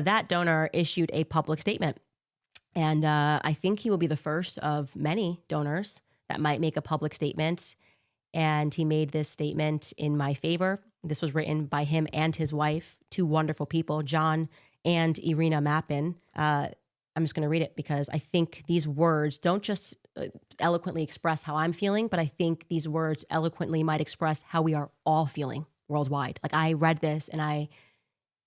That donor issued a public statement. And I think he will be the first of many donors that might make a public statement. And he made this statement in my favor. This was written by him and his wife, two wonderful people, John and Irina Mappin. I'm just going to read it because I think these words don't just eloquently express how I'm feeling, but I think these words eloquently might express how we are all feeling worldwide. Like, I read this and I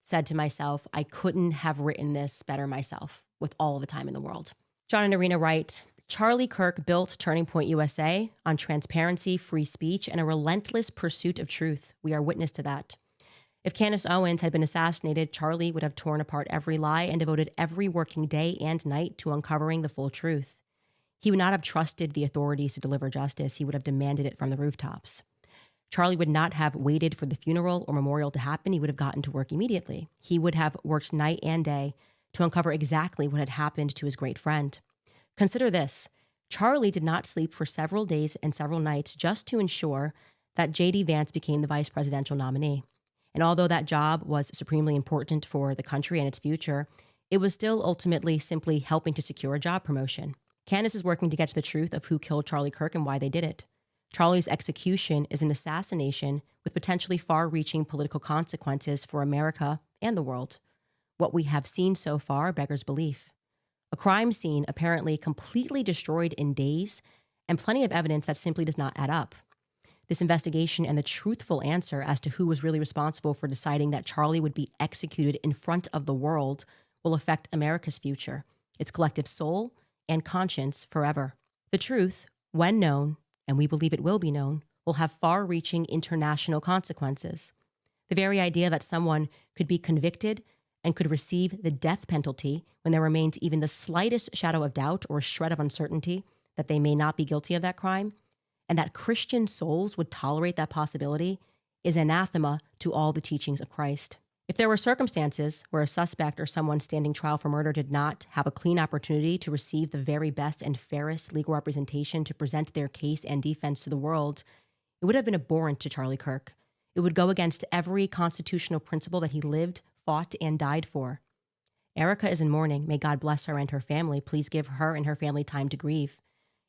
said to myself, I couldn't have written this better myself with all of the time in the world. John and Irina write, Charlie Kirk built Turning Point USA on transparency, free speech, and a relentless pursuit of truth. We are witness to that. If Candace Owens had been assassinated, Charlie would have torn apart every lie and devoted every working day and night to uncovering the full truth. He would not have trusted the authorities to deliver justice. He would have demanded it from the rooftops. Charlie would not have waited for the funeral or memorial to happen. He would have gotten to work immediately. He would have worked night and day to uncover exactly what had happened to his great friend. Consider this. Charlie did not sleep for several days and several nights just to ensure that J.D. Vance became the vice presidential nominee. And although that job was supremely important for the country and its future, it was still ultimately simply helping to secure a job promotion. Candace is working to get to the truth of who killed Charlie Kirk and why they did it. Charlie's execution is an assassination with potentially far-reaching political consequences for America and the world. What we have seen so far beggars belief. A crime scene apparently completely destroyed in days, and plenty of evidence that simply does not add up. This investigation and the truthful answer as to who was really responsible for deciding that Charlie would be executed in front of the world will affect America's future, its collective soul and conscience forever. The truth, when known, and we believe it will be known, will have far-reaching international consequences. The very idea that someone could be convicted and could receive the death penalty when there remains even the slightest shadow of doubt or shred of uncertainty that they may not be guilty of that crime, and that Christian souls would tolerate that possibility, is anathema to all the teachings of Christ. If there were circumstances where a suspect or someone standing trial for murder did not have a clean opportunity to receive the very best and fairest legal representation to present their case and defense to the world, it would have been abhorrent to Charlie Kirk. It would go against every constitutional principle that he lived, fought, and died for. Erica is in mourning. May God bless her and her family. Please give her and her family time to grieve.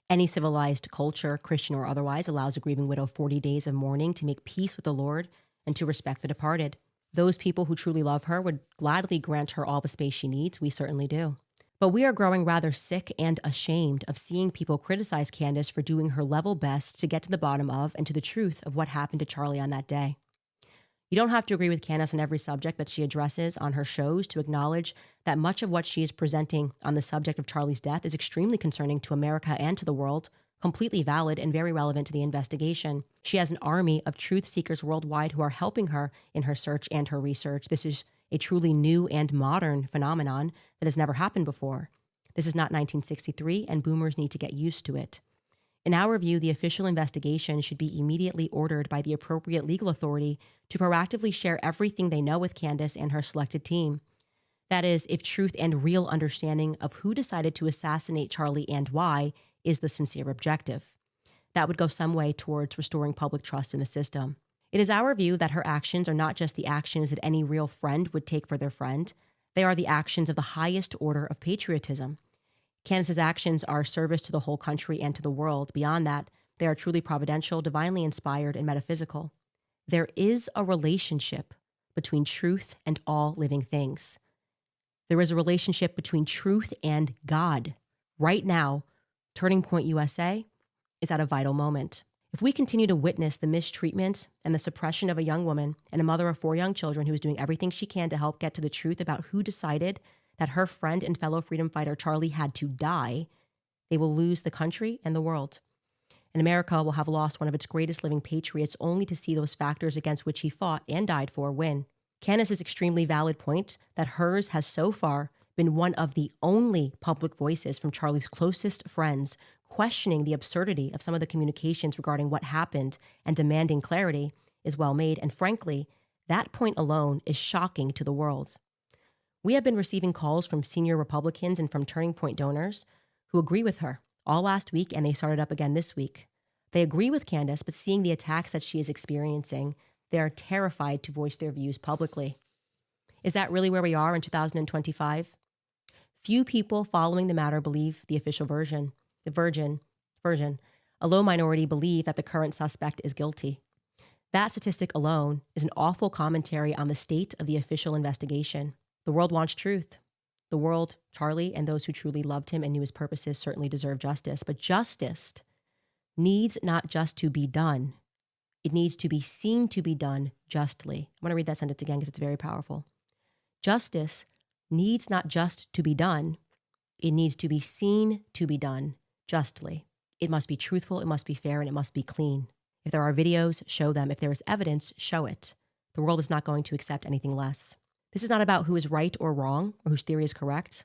Any civilized culture, Christian or otherwise, allows a grieving widow 40 days of mourning to make peace with the Lord and to respect the departed. Those people who truly love her would gladly grant her all the space she needs. We certainly do. But we are growing rather sick and ashamed of seeing people criticize Candace for doing her level best to get to the bottom of and to the truth of what happened to Charlie on that day. You don't have to agree with Candace on every subject that she addresses on her shows to acknowledge that much of what she is presenting on the subject of Charlie's death is extremely concerning to America and to the world, completely valid and very relevant to the investigation. She has an army of truth seekers worldwide who are helping her in her search and her research. This is a truly new and modern phenomenon that has never happened before. This is not 1963, and boomers need to get used to it. In our view, the official investigation should be immediately ordered by the appropriate legal authority to proactively share everything they know with Candace and her selected team. That is, if truth and real understanding of who decided to assassinate Charlie and why is the sincere objective. That would go some way towards restoring public trust in the system. It is our view that her actions are not just the actions that any real friend would take for their friend. They are the actions of the highest order of patriotism. Candace's actions are service to the whole country and to the world. Beyond that, they are truly providential, divinely inspired, and metaphysical. There is a relationship between truth and all living things. There is a relationship between truth and God. Right now, Turning Point USA is at a vital moment. If we continue to witness the mistreatment and the suppression of a young woman and a mother of 4 young children who is doing everything she can to help get to the truth about who decided that her friend and fellow freedom fighter Charlie had to die, they will lose the country and the world. And America will have lost one of its greatest living patriots only to see those factors against which he fought and died for win. Candace's extremely valid point that hers has so far been one of the only public voices from Charlie's closest friends questioning the absurdity of some of the communications regarding what happened and demanding clarity is well made, and frankly, that point alone is shocking to the world. We have been receiving calls from senior Republicans and from Turning Point donors who agree with her all last week, and they started up again this week. They agree with Candace, but seeing the attacks that she is experiencing, they are terrified to voice their views publicly. Is that really where we are in 2025? Few people following the matter believe the official version. A low minority believe that the current suspect is guilty. That statistic alone is an awful commentary on the state of the official investigation. The world wants truth. The world, Charlie, and those who truly loved him and knew his purposes certainly deserve justice. But justice needs not just to be done. It needs to be seen to be done justly. I'm going to read that sentence again because it's very powerful. Justice needs not just to be done. It needs to be seen to be done justly. It must be truthful, it must be fair, and it must be clean. If there are videos, show them. If there is evidence, show it. The world is not going to accept anything less. This is not about who is right or wrong or whose theory is correct.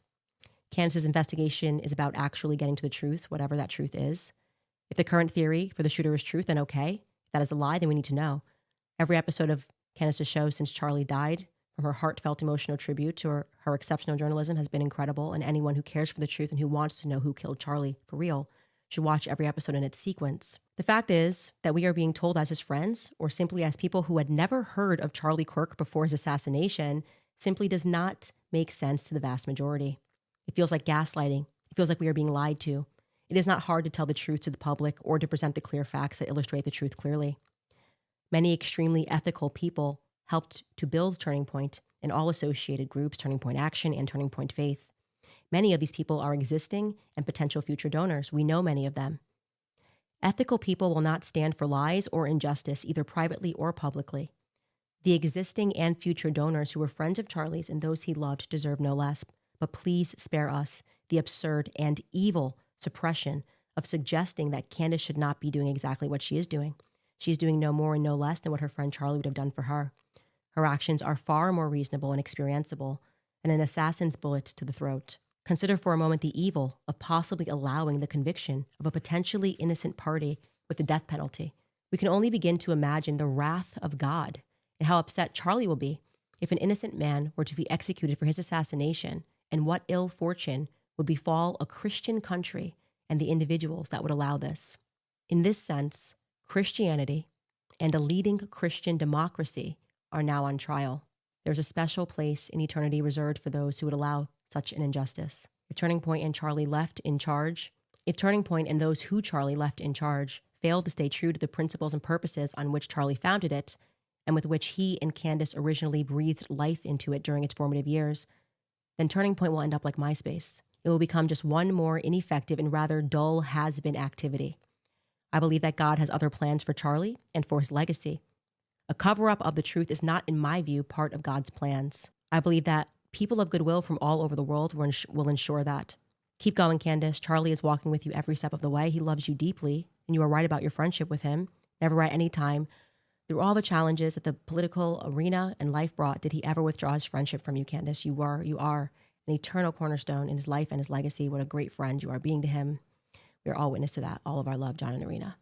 Candace's investigation is about actually getting to the truth, whatever that truth is. If the current theory for the shooter is truth, then okay. If that is a lie, then we need to know. Every episode of Candace's show since Charlie died, from her heartfelt emotional tribute to her exceptional journalism, has been incredible, and anyone who cares for the truth and who wants to know who killed Charlie for real should watch every episode in its sequence. The fact is that we are being told as his friends, or simply as people who had never heard of Charlie Kirk before his assassination, simply does not make sense to the vast majority. It feels like gaslighting. It feels like we are being lied to. It is not hard to tell the truth to the public or to present the clear facts that illustrate the truth clearly. Many extremely ethical people helped to build Turning Point and all associated groups, Turning Point Action and Turning Point Faith. Many of these people are existing and potential future donors. We know many of them. Ethical people will not stand for lies or injustice, either privately or publicly. The existing and future donors who were friends of Charlie's and those he loved deserve no less. But please spare us the absurd and evil suppression of suggesting that Candace should not be doing exactly what she is doing. She is doing no more and no less than what her friend Charlie would have done for her. Her actions are far more reasonable and experienceable than an assassin's bullet to the throat. Consider for a moment the evil of possibly allowing the conviction of a potentially innocent party with the death penalty. We can only begin to imagine the wrath of God and how upset Charlie will be if an innocent man were to be executed for his assassination, and what ill fortune would befall a Christian country and the individuals that would allow this. In this sense, Christianity and a leading Christian democracy are now on trial. There's a special place in eternity reserved for those who would allow such an injustice. If Turning Point and Charlie left in charge, if Turning Point and those who Charlie left in charge failed to stay true to the principles and purposes on which Charlie founded it, and with which he and Candace originally breathed life into it during its formative years, then Turning Point will end up like MySpace. It will become just one more ineffective and rather dull has-been activity. I believe that God has other plans for Charlie and for his legacy. A cover-up of the truth is not, in my view, part of God's plans. I believe that people of goodwill from all over the world will ensure that. Keep going, Candace. Charlie is walking with you every step of the way. He loves you deeply, and you are right about your friendship with him. Never at any time, through all the challenges that the political arena and life brought, did he ever withdraw his friendship from you, Candace. You are an eternal cornerstone in his life and his legacy. What a great friend you are being to him. We are all witness to that. All of our love, John and Irina.